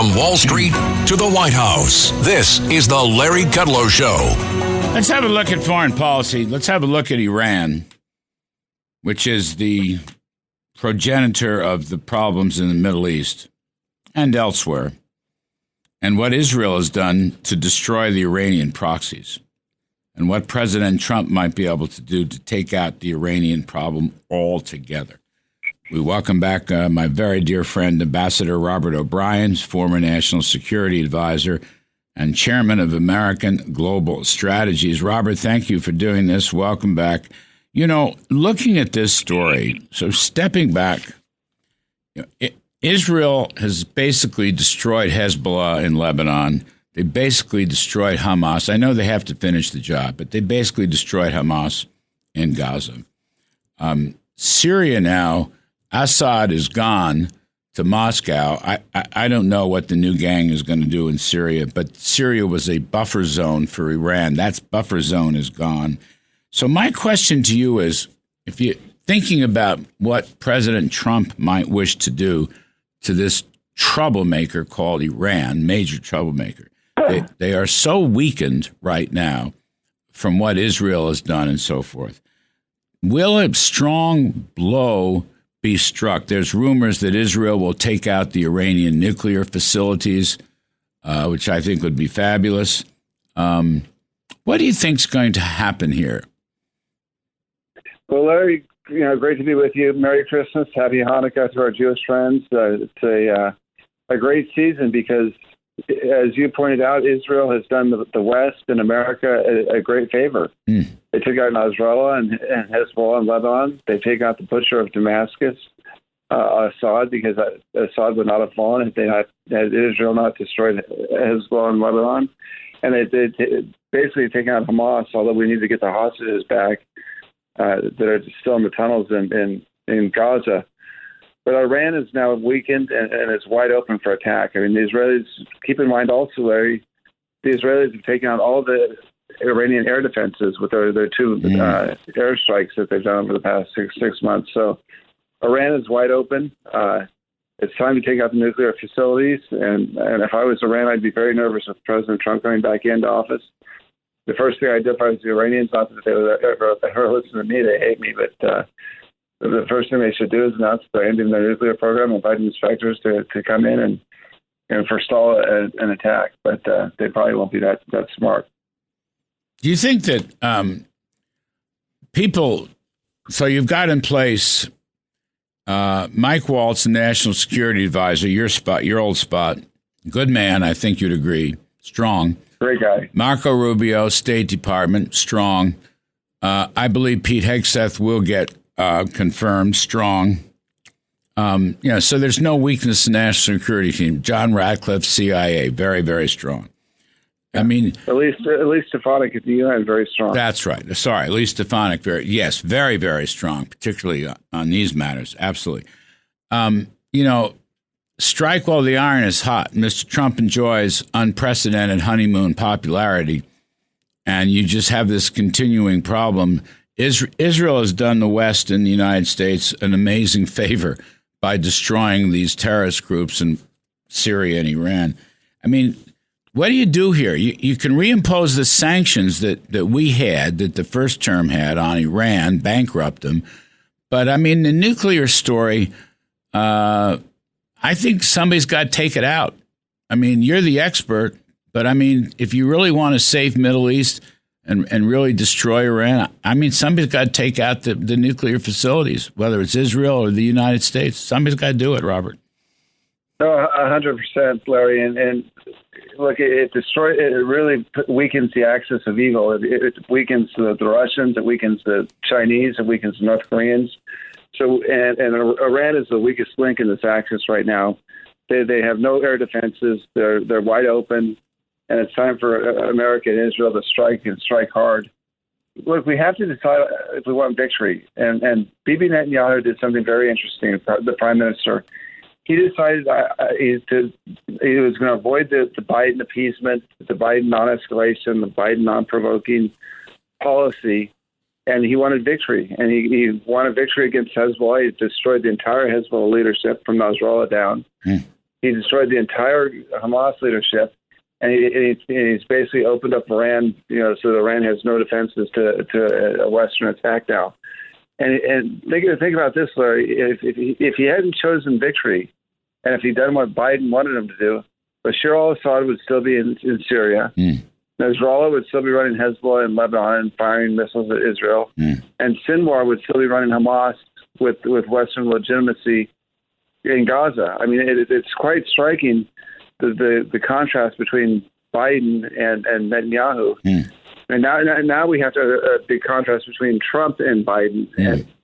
From Wall Street to the White House, this is the Larry Kudlow Show. Let's have a look at foreign policy. Let's have a look at Iran, which is the progenitor of the problems in the Middle East and elsewhere, and what Israel has done to destroy the Iranian proxies, and what President Trump might be able to do to take out the Iranian problem altogether. We welcome back my very dear friend, Ambassador Robert O'Brien, former National Security Advisor and Chairman of American Global Strategies. Robert, thank you for doing this. Welcome back. You know, looking at this story, so stepping back, Israel has basically destroyed Hezbollah in Lebanon. They basically destroyed Hamas. I know they have to finish the job, but they basically destroyed Hamas in Gaza. Syria now, Assad is gone to Moscow. I don't know what the new gang is going to do in Syria, but Syria was a buffer zone for Iran. That buffer zone is gone. So my question to you is, if you're thinking about what President Trump might wish to do to this troublemaker called Iran, major troublemaker, they are so weakened right now from what Israel has done and so forth. Will a strong blow be struck? There's rumors that Israel will take out the Iranian nuclear facilities, which I think would be fabulous. What do you think is going to happen here? Well, Larry, great to be with you. Merry Christmas, Happy Hanukkah to our Jewish friends. It's a great season because, as you pointed out, Israel has done the West and America a great favor. They took out Nasrallah and Hezbollah in Lebanon. They take out the butcher of Damascus, Assad, because Assad would not have fallen had Israel not destroyed Hezbollah in Lebanon. And they basically taken out Hamas, although we need to get the hostages back that are still in the tunnels in Gaza. But Iran is now weakened and is wide open for attack. I mean, the Israelis, keep in mind also, Larry, the Israelis have taken out all the Iranian air defenses with their two airstrikes that they've done over the past six months. So Iran is wide open. It's time to take out the nuclear facilities. And if I was Iran, I'd be very nervous with President Trump coming back into office. The first thing I identify with the Iranians, not that they would ever listen to me, they hate me, but the first thing they should do is announce they're ending their nuclear program, invite inspectors to come in and forestall an attack. But they probably won't be that smart. Do you think that people, so you've got in place Mike Waltz, National Security Advisor, your old spot, good man, I think you'd agree, strong. Great guy. Marco Rubio, State Department, strong. I believe Pete Hegseth will get confirmed, strong. So there's no weakness in the national security team. John Ratcliffe, CIA, very, very strong. I mean, at least Stefanik at the UN, very strong. That's right. Sorry, at least Stefanik, very, very strong, particularly on these matters. Absolutely. Strike while the iron is hot. Mr. Trump enjoys unprecedented honeymoon popularity, and you just have this continuing problem. Israel has done the West and the United States an amazing favor by destroying these terrorist groups in Syria and Iran. I mean, what do you do here? You can reimpose the sanctions that we had, that the first term had on Iran, bankrupt them. But, I mean, the nuclear story, I think somebody's got to take it out. I mean, you're the expert, but, I mean, if you really want to save Middle East and really destroy Iran, I mean, somebody's got to take out the nuclear facilities, whether it's Israel or the United States. Somebody's got to do it, Robert. No, 100%, Larry. And look, it really weakens the axis of evil. It weakens the Russians, it weakens the Chinese, it weakens the North Koreans. So, and Iran is the weakest link in this axis right now. They have no air defenses. They're wide open, and it's time for America and Israel to strike and strike hard. Look, we have to decide if we want victory. And Bibi Netanyahu did something very interesting. The prime minister, he decided he was going to avoid the Biden appeasement, the Biden non-escalation, the Biden non-provoking policy. And he wanted victory, and he wanted victory against Hezbollah. He destroyed the entire Hezbollah leadership from Nasrallah down. He destroyed the entire Hamas leadership, and he's basically opened up Iran, so that Iran has no defenses to a Western attack now. And think about this, Larry. If he hadn't chosen victory, and if he'd done what Biden wanted him to do, Bashar al-Assad would still be in Syria. Nasrallah would still be running Hezbollah in Lebanon and firing missiles at Israel. And Sinwar would still be running Hamas with Western legitimacy in Gaza. I mean, it's quite striking the contrast between Biden and Netanyahu. And now we have a big contrast between Trump and Biden.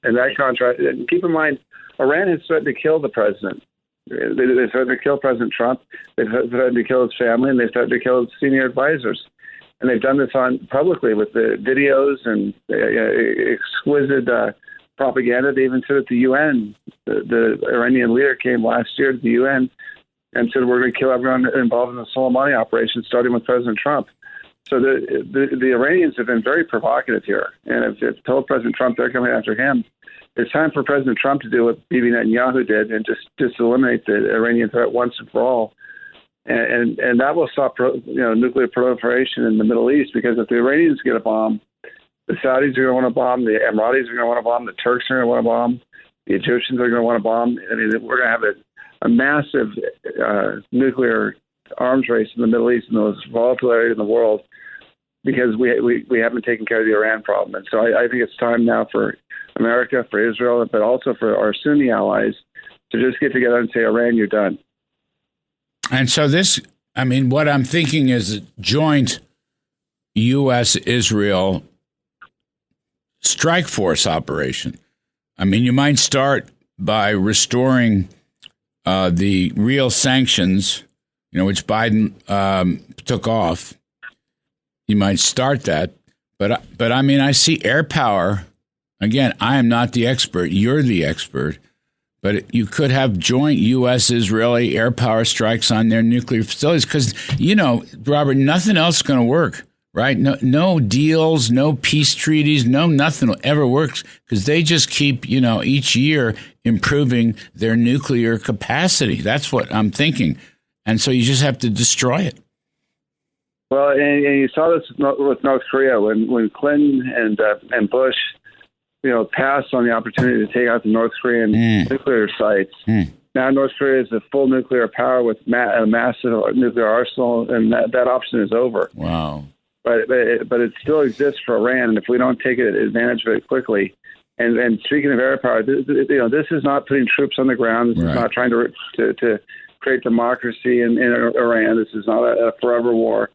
And that contrast, and keep in mind, Iran has threatened to kill the president. They threatened to kill President Trump. They've threatened to kill his family, and they've threatened to kill his senior advisors. And they've done this publicly with the videos and exquisite propaganda. They even said at the UN, the Iranian leader came last year to the UN and said, we're going to kill everyone involved in the Soleimani operation, starting with President Trump. So the Iranians have been very provocative here, and have told President Trump they're coming after him. It's time for President Trump to do what Bibi Netanyahu did and just eliminate the Iranian threat once and for all. And that will stop nuclear proliferation in the Middle East, because if the Iranians get a bomb, the Saudis are going to want to bomb, the Emiratis are going to want to bomb, the Turks are going to want to bomb, the Egyptians are going to want to bomb. I mean, we're going to have a massive nuclear arms race in the Middle East, in the most volatile area in the world, because we haven't taken care of the Iran problem. And so I think it's time now for America, for Israel, but also for our Sunni allies to just get together and say, Iran, you're done. And so what I'm thinking is a joint U.S.-Israel strike force operation. I mean, you might start by restoring the real sanctions, which Biden took off. You might start that. But I mean, I see air power. Again, I am not the expert. You're the expert. But you could have joint U.S.-Israeli air power strikes on their nuclear facilities because, Robert, nothing else is going to work, right? No deals, no peace treaties, nothing will ever work because they just keep, each year improving their nuclear capacity. That's what I'm thinking. And so you just have to destroy it. Well, and you saw this with North Korea when Clinton and Bush passed on the opportunity to take out the North Korean nuclear sites. Now North Korea is a full nuclear power with a massive nuclear arsenal, and that option is over. Wow. But it still exists for Iran, and if we don't take advantage of it quickly, and speaking of air power, this is not putting troops on the ground. This is not trying to create democracy in Iran. This is not a forever war.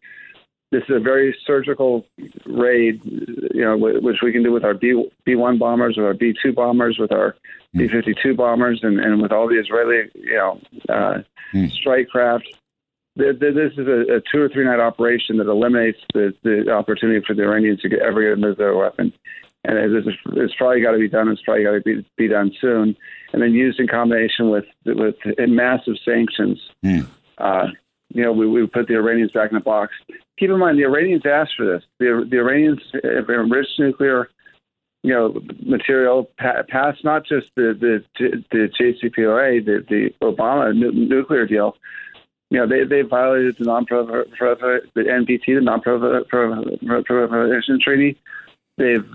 This is a very surgical raid, which we can do with our B-1 bombers, with our B-2 bombers, with our B-52 bombers, and with all the Israeli, strike craft. This is a 2 or 3 night operation that eliminates the opportunity for the Iranians to ever get a nuclear weapon. And it's probably got to be done. It's probably got to be done soon, and then used in combination with massive sanctions. We put the Iranians back in the box. Keep in mind, the Iranians asked for this. The Iranians have enriched nuclear, material past not just the JCPOA, the Obama nuclear deal. They violated the NPT, the non-proliferation treaty. They've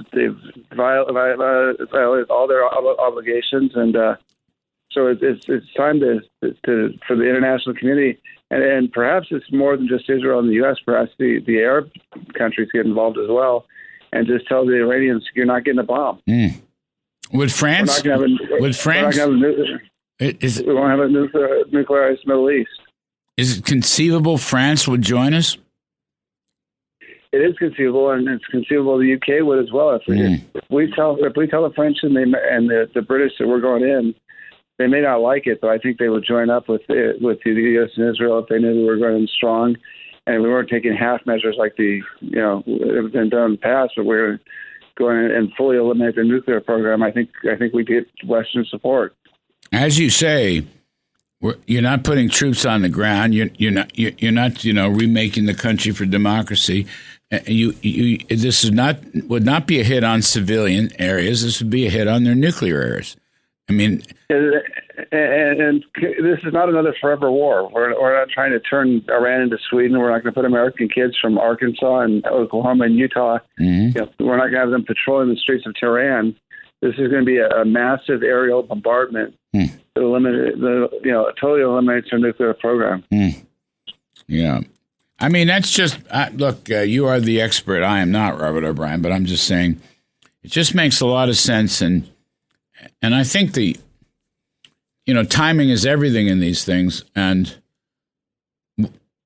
violated all their obligations, and so it's time for the international community. And perhaps it's more than just Israel and the U.S. Perhaps the Arab countries get involved as well, and just tell the Iranians, you're not getting a bomb. Would France? We won't have a nuclearized Middle East. Is it conceivable France would join us? It is conceivable, and it's conceivable the UK would as well. If we tell the French and the British that we're going in, they may not like it, but I think they would join up with the U.S. and Israel if they knew we were going in strong, and we weren't taking half measures like have been done in the past, but we're going and fully eliminate the nuclear program. I think we get Western support. As you say, you're not putting troops on the ground. You're not remaking the country for democracy. This would not be a hit on civilian areas. This would be a hit on their nuclear areas. I mean, And this is not another forever war. We're not trying to turn Iran into Sweden. We're not going to put American kids from Arkansas and Oklahoma and Utah. Mm-hmm. We're not going to have them patrolling the streets of Tehran. This is going to be a massive aerial bombardment that totally eliminates our nuclear program. Yeah. I mean, that's just, look, you are the expert. I am not, Robert O'Brien, but I'm just saying it just makes a lot of sense. And I think timing is everything in these things. And,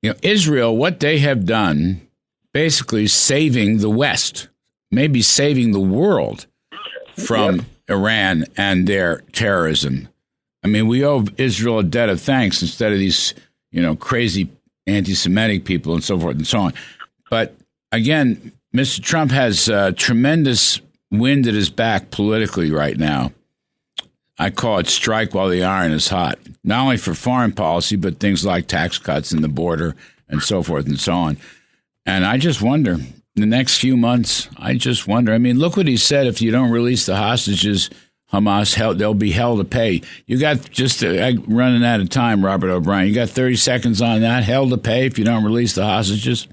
Israel, what they have done, basically saving the West, maybe saving the world from Iran and their terrorism. I mean, we owe Israel a debt of thanks instead of these, crazy anti-Semitic people and so forth and so on. But again, Mr. Trump has tremendous wind at his back politically right now. I call it strike while the iron is hot, not only for foreign policy, but things like tax cuts and the border and so forth and so on. And I just wonder, the next few months, I mean, look what he said. If you don't release the hostages, Hamas, they'll be hell to pay. You got running out of time, Robert O'Brien. You got 30 seconds on that. Hell to pay if you don't release the hostages.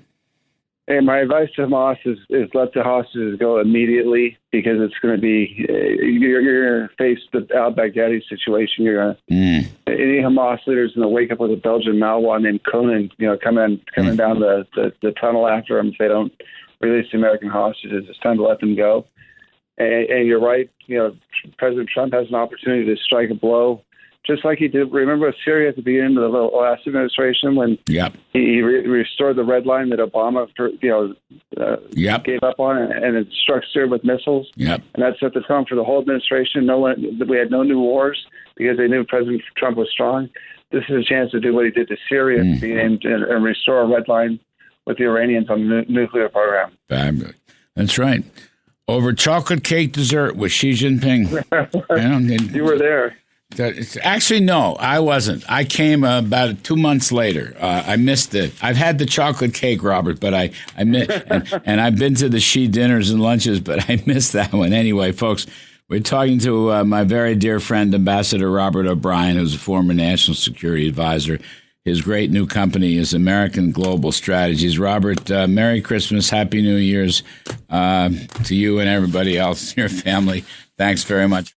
Hey, my advice to Hamas is let the hostages go immediately, because it's going to be you're going to face the al-Baghdadi situation. You're going any Hamas leaders going to wake up with a Belgian Malwa named Conan, coming down the tunnel after them if they don't release the American hostages. It's time to let them go. And you're right. President Trump has an opportunity to strike a blow, just like he did. Remember Syria at the beginning of the last administration when he restored the red line that Obama gave up on, and it struck Syria with missiles. And that set the tone for the whole administration. We had no new wars because they knew President Trump was strong. This is a chance to do what he did to Syria and restore a red line with the Iranians on the nuclear program. Fabulous. That's right. Over chocolate cake dessert with Xi Jinping. You were there. Actually, no, I wasn't. I came about 2 months later. I missed it. I've had the chocolate cake, Robert, but I missed, and I've been to the Xi dinners and lunches, but I missed that one. Anyway, folks, we're talking to my very dear friend, Ambassador Robert O'Brien, who's a former national security advisor. His great new company is American Global Strategies. Robert, Merry Christmas, Happy New Year's to you and everybody else, your family. Thanks very much.